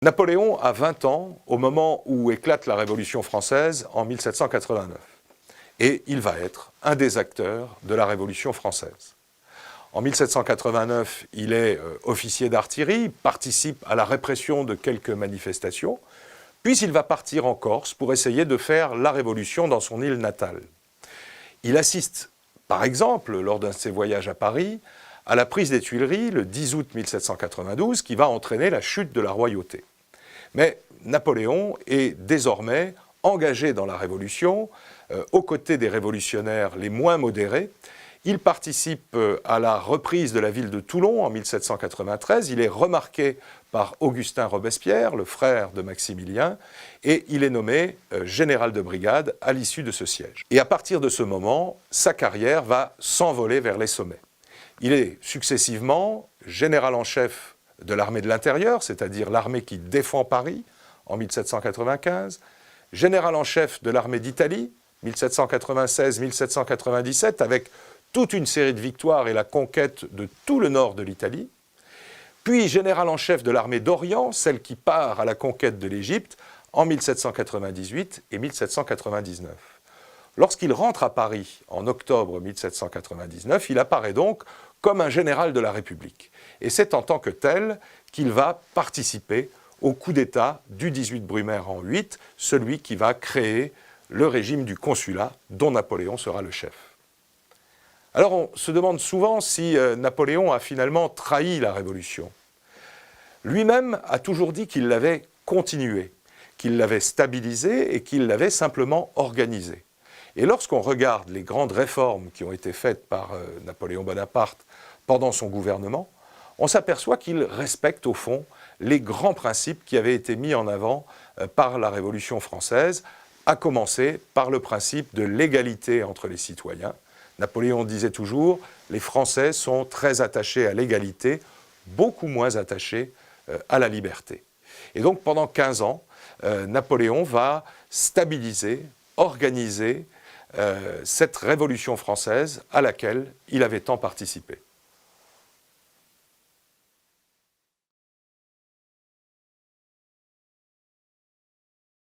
Napoléon a 20 ans au moment où éclate la Révolution française en 1789. Et il va être un des acteurs de la Révolution française. En 1789, il est officier d'artillerie, participe à la répression de quelques manifestations, puis il va partir en Corse pour essayer de faire la Révolution dans son île natale. Il assiste, par exemple, lors d'un de ses voyages à Paris, à la prise des Tuileries le 10 août 1792, qui va entraîner la chute de la royauté. Mais Napoléon est désormais engagé dans la Révolution, aux côtés des révolutionnaires les moins modérés. Il participe à la reprise de la ville de Toulon en 1793. Il est remarqué par Augustin Robespierre, le frère de Maximilien, et il est nommé général de brigade à l'issue de ce siège. Et à partir de ce moment, sa carrière va s'envoler vers les sommets. Il est successivement général en chef de l'armée de l'intérieur, c'est-à-dire l'armée qui défend Paris en 1795, général en chef de l'armée d'Italie, 1796-1797, avec toute une série de victoires et la conquête de tout le nord de l'Italie, puis général en chef de l'armée d'Orient, celle qui part à la conquête de l'Égypte, en 1798 et 1799. Lorsqu'il rentre à Paris en octobre 1799, il apparaît donc comme un général de la République. Et c'est en tant que tel qu'il va participer au coup d'État du 18 Brumaire en 8, celui qui va créer le régime du consulat dont Napoléon sera le chef. Alors on se demande souvent si Napoléon a finalement trahi la Révolution. Lui-même a toujours dit qu'il l'avait continuée, qu'il l'avait stabilisée et qu'il l'avait simplement organisée. Et lorsqu'on regarde les grandes réformes qui ont été faites par Napoléon Bonaparte pendant son gouvernement, on s'aperçoit qu'il respecte au fond les grands principes qui avaient été mis en avant par la Révolution française, à commencer par le principe de l'égalité entre les citoyens. Napoléon disait toujours, les Français sont très attachés à l'égalité, beaucoup moins attachés à la liberté. Et donc pendant 15 ans, Napoléon va stabiliser, organiser cette Révolution française à laquelle il avait tant participé.